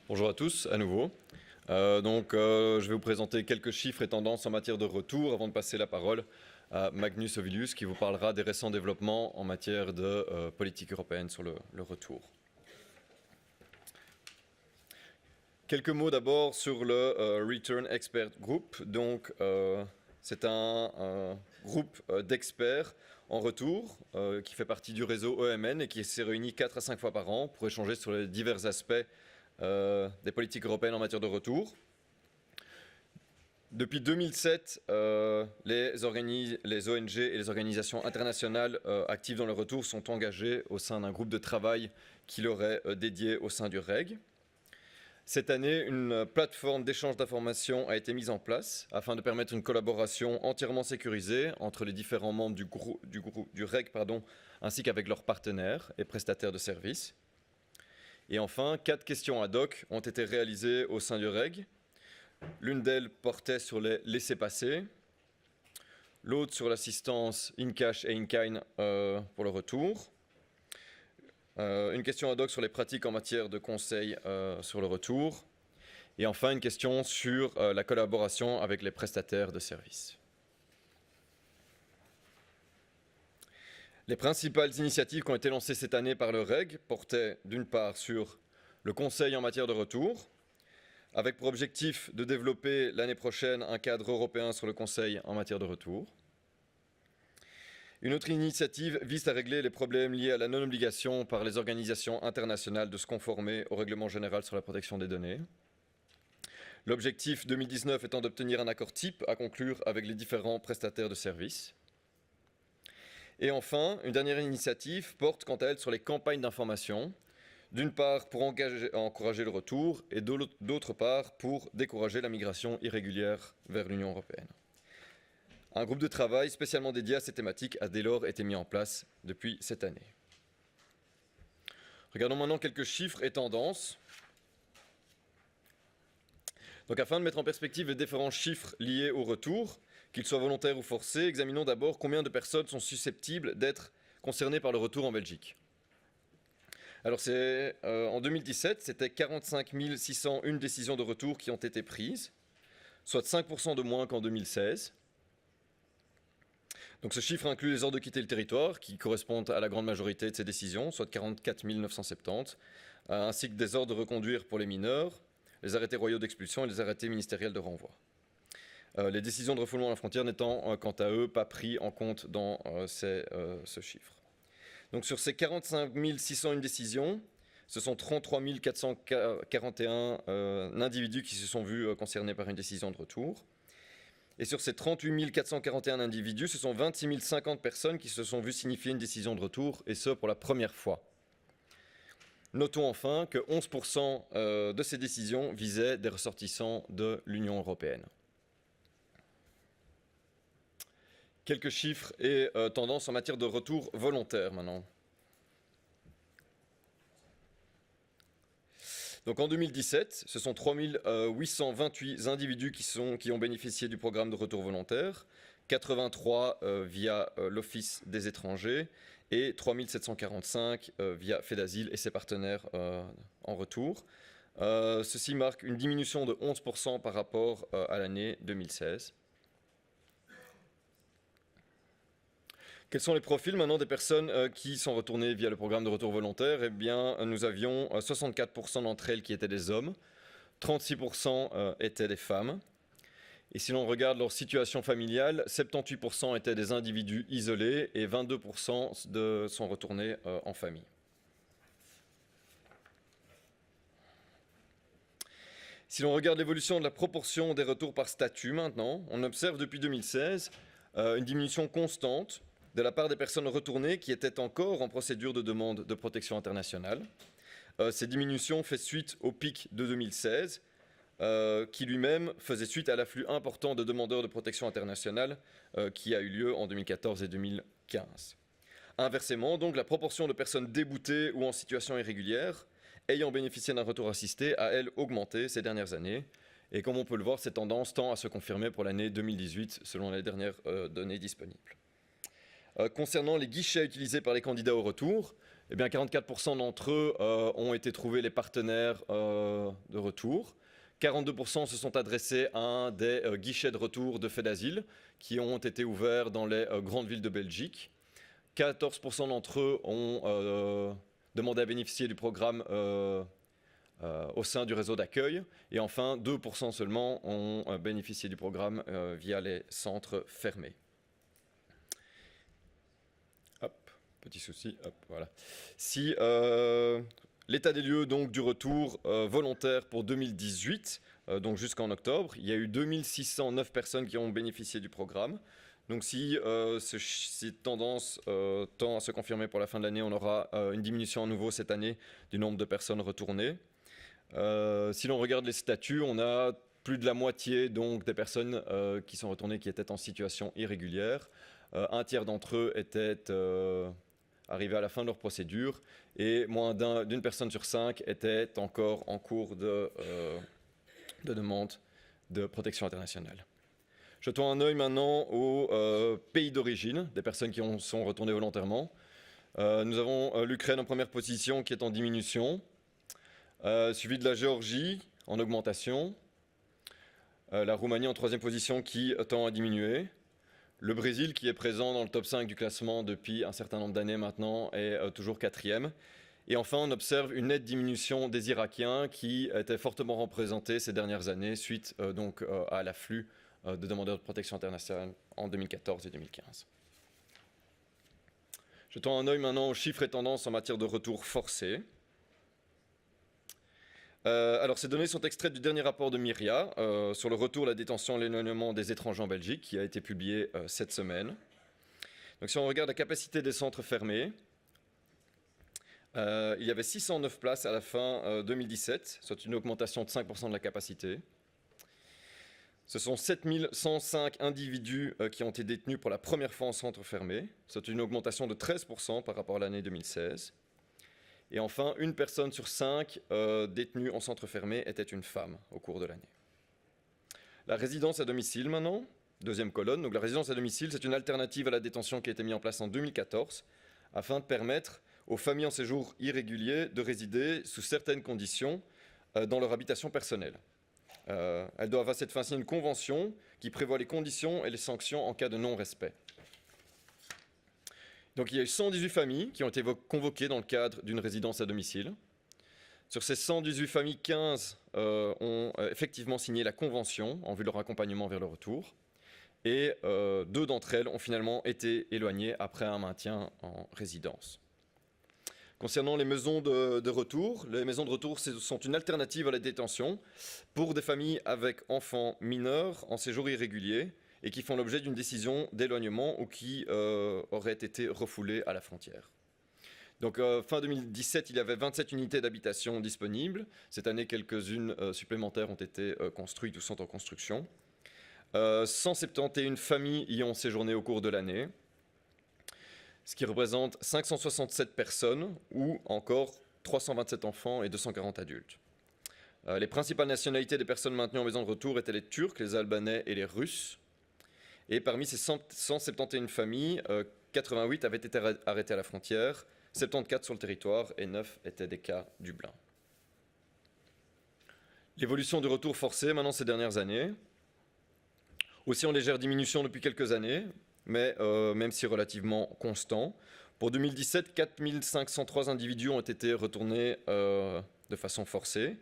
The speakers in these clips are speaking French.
Bonjour à tous, à nouveau. Je vais vous présenter quelques chiffres et tendances en matière de retour avant de passer la parole à Magnus Ovilius qui vous parlera des récents développements en matière de politique européenne sur le retour. Quelques mots d'abord sur le Return Expert Group. C'est un groupe d'experts en retour qui fait partie du réseau EMN et qui s'est réuni 4 à 5 fois par an pour échanger sur les divers aspects des politiques européennes en matière de retour. Depuis 2007, les ONG et les organisations internationales actives dans le retour sont engagées au sein d'un groupe de travail qui leur est dédié au sein du REG. Cette année, une plateforme d'échange d'informations a été mise en place afin de permettre une collaboration entièrement sécurisée entre les différents membres du REG ainsi qu'avec leurs partenaires et prestataires de services. Et enfin, 4 questions ad hoc ont été réalisées au sein du REG. L'une d'elles portait sur les laissez-passer, l'autre sur l'assistance in-cash et in-kind pour le retour, une question ad hoc sur les pratiques en matière de conseil sur le retour, et enfin une question sur la collaboration avec les prestataires de services. Les principales initiatives qui ont été lancées cette année par le REG portaient d'une part sur le conseil en matière de retour, avec pour objectif de développer l'année prochaine un cadre européen sur le conseil en matière de retour. Une autre initiative vise à régler les problèmes liés à la non-obligation par les organisations internationales de se conformer au règlement général sur la protection des données. L'objectif 2019 étant d'obtenir un accord type à conclure avec les différents prestataires de services. Et enfin, une dernière initiative porte quant à elle sur les campagnes d'information, d'une part pour encourager le retour et d'autre part pour décourager la migration irrégulière vers l'Union européenne. Un groupe de travail spécialement dédié à ces thématiques a dès lors été mis en place depuis cette année. Regardons maintenant quelques chiffres et tendances. Afin de mettre en perspective les différents chiffres liés au retour, qu'ils soient volontaires ou forcés, examinons d'abord combien de personnes sont susceptibles d'être concernées par le retour en Belgique. Alors en 2017, c'était 45 601 décisions de retour qui ont été prises, soit 5% de moins qu'en 2016. Donc ce chiffre inclut les ordres de quitter le territoire, qui correspondent à la grande majorité de ces décisions, soit 44 970, ainsi que des ordres de reconduire pour les mineurs, les arrêtés royaux d'expulsion et les arrêtés ministériels de renvoi. Les décisions de refoulement à la frontière n'étant, quant à eux, pas pris en compte dans ce chiffre. Donc sur ces 45 601 décisions, ce sont 33 441 individus qui se sont vus concernés par une décision de retour. Et sur ces 38 441 individus, ce sont 26 050 personnes qui se sont vues signifier une décision de retour, et ce pour la première fois. Notons enfin que 11% de ces décisions visaient des ressortissants de l'Union européenne. Quelques chiffres et tendances en matière de retour volontaire maintenant. Donc en 2017, ce sont 3 828 individus qui ont bénéficié du programme de retour volontaire, 83 via l'Office des étrangers et 3 745 via FEDASIL et ses partenaires en retour. Ceci marque une diminution de 11% par rapport à l'année 2016. Quels sont les profils maintenant des personnes qui sont retournées via le programme de retour volontaire? Eh bien, nous avions 64% d'entre elles qui étaient des hommes, 36% étaient des femmes. Et si l'on regarde leur situation familiale, 78% étaient des individus isolés et 22% sont retournés en famille. Si l'on regarde l'évolution de la proportion des retours par statut maintenant, on observe depuis 2016 une diminution constante de la part des personnes retournées qui étaient encore en procédure de demande de protection internationale. Ces diminutions font suite au pic de 2016, qui lui-même faisait suite à l'afflux important de demandeurs de protection internationale qui a eu lieu en 2014 et 2015. Inversement, donc, la proportion de personnes déboutées ou en situation irrégulière ayant bénéficié d'un retour assisté a, elle, augmenté ces dernières années. Et comme on peut le voir, cette tendance tend à se confirmer pour l'année 2018, selon les dernières données disponibles. Concernant les guichets utilisés par les candidats au retour, eh bien 44% d'entre eux ont été trouvés les partenaires de retour. 42% se sont adressés à un des guichets de retour de faits d'asile qui ont été ouverts dans les grandes villes de Belgique. 14% d'entre eux ont demandé à bénéficier du programme au sein du réseau d'accueil. Et enfin, 2% seulement ont bénéficié du programme via les centres fermés. Hop, petit souci, hop, voilà. Si l'état des lieux donc, du retour volontaire pour 2018, donc jusqu'en octobre, il y a eu 2609 personnes qui ont bénéficié du programme. Donc si cette tendance tend à se confirmer pour la fin de l'année, on aura une diminution à nouveau cette année du nombre de personnes retournées. Si l'on regarde les statuts, on a plus de la moitié donc, des personnes qui sont retournées qui étaient en situation irrégulière. Un tiers d'entre eux étaient arrivés à la fin de leur procédure et moins d'une personne sur 5 était encore en cours de demande de protection internationale. Jetons un œil maintenant au pays d'origine des personnes qui sont retournées volontairement. Nous avons l'Ukraine en première position qui est en diminution, suivi de la Géorgie en augmentation, la Roumanie en troisième position qui tend à diminuer, le Brésil qui est présent dans le top 5 du classement depuis un certain nombre d'années maintenant est toujours quatrième. Et enfin, on observe une nette diminution des Irakiens qui étaient fortement représentés ces dernières années suite donc à l'afflux de demandeurs de protection internationale en 2014 et 2015. Jetons un œil maintenant aux chiffres et tendances en matière de retour forcé. Alors, ces données sont extraites du dernier rapport de Myria sur le retour, la détention et l'éloignement des étrangers en Belgique qui a été publié cette semaine. Donc, si on regarde la capacité des centres fermés, il y avait 609 places à la fin 2017, soit une augmentation de 5% de la capacité. Ce sont 7105 individus qui ont été détenus pour la première fois en centre fermé, soit une augmentation de 13% par rapport à l'année 2016. Et enfin, une personne sur 5 détenue en centre fermé était une femme au cours de l'année. La résidence à domicile maintenant, deuxième colonne. Donc la résidence à domicile, c'est une alternative à la détention qui a été mise en place en 2014 afin de permettre aux familles en séjour irrégulier de résider sous certaines conditions dans leur habitation personnelle. Elles doivent à cette fin signer une convention qui prévoit les conditions et les sanctions en cas de non-respect. Donc il y a eu 118 familles qui ont été convoquées dans le cadre d'une résidence à domicile. Sur ces 118 familles, 15 ont effectivement signé la convention en vue de leur accompagnement vers le retour. Et 2 d'entre elles ont finalement été éloignées après un maintien en résidence. Concernant les maisons de retour, les maisons de retour sont une alternative à la détention pour des familles avec enfants mineurs en séjour irrégulier et qui font l'objet d'une décision d'éloignement ou qui auraient été refoulés à la frontière. Donc fin 2017, il y avait 27 unités d'habitation disponibles. Cette année, quelques-unes supplémentaires ont été construites ou sont en construction. 171 familles y ont séjourné au cours de l'année, ce qui représente 567 personnes ou encore 327 enfants et 240 adultes. Les principales nationalités des personnes maintenues en maison de retour étaient les Turcs, les Albanais et les Russes. Et parmi ces 171 familles, 88 avaient été arrêtées à la frontière, 74 sur le territoire et 9 étaient des cas Dublin. L'évolution du retour forcé maintenant ces dernières années, aussi en légère diminution depuis quelques années, mais même si relativement constant. Pour 2017, 4503 individus ont été retournés de façon forcée.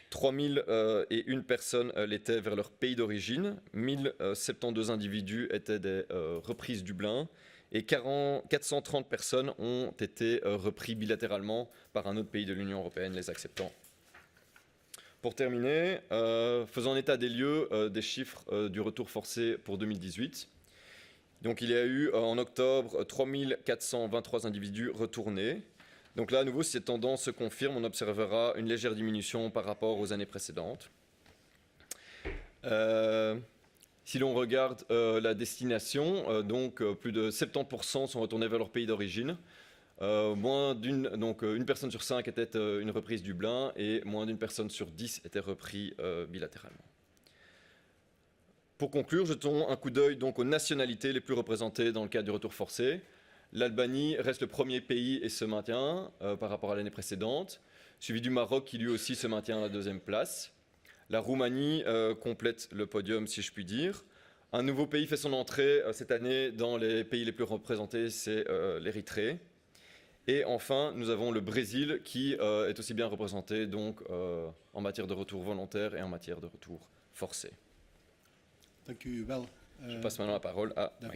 3001 personnes l'étaient vers leur pays d'origine. 1072 individus étaient des reprises Dublin. Et 430 personnes ont été repris bilatéralement par un autre pays de l'Union européenne, les acceptant. Pour terminer, faisons état des lieux des chiffres du retour forcé pour 2018. Donc il y a eu en octobre 3423 individus retournés. Donc là, à nouveau, si cette tendance se confirme, on observera une légère diminution par rapport aux années précédentes. Si l'on regarde la destination, donc plus de 70% sont retournés vers leur pays d'origine. Une personne sur 5 était une reprise Dublin et moins d'une personne sur 10 était repris bilatéralement. Pour conclure, jetons un coup d'œil donc aux nationalités les plus représentées dans le cadre du retour forcé. L'Albanie reste le premier pays et se maintient par rapport à l'année précédente, suivi du Maroc qui lui aussi se maintient à la 2e place. La Roumanie complète le podium, si je puis dire. Un nouveau pays fait son entrée cette année dans les pays les plus représentés, c'est l'Érythrée. Et enfin, nous avons le Brésil qui est aussi bien représenté donc, en matière de retour volontaire et en matière de retour forcé. Dank u wel. Je passe maintenant la parole à David.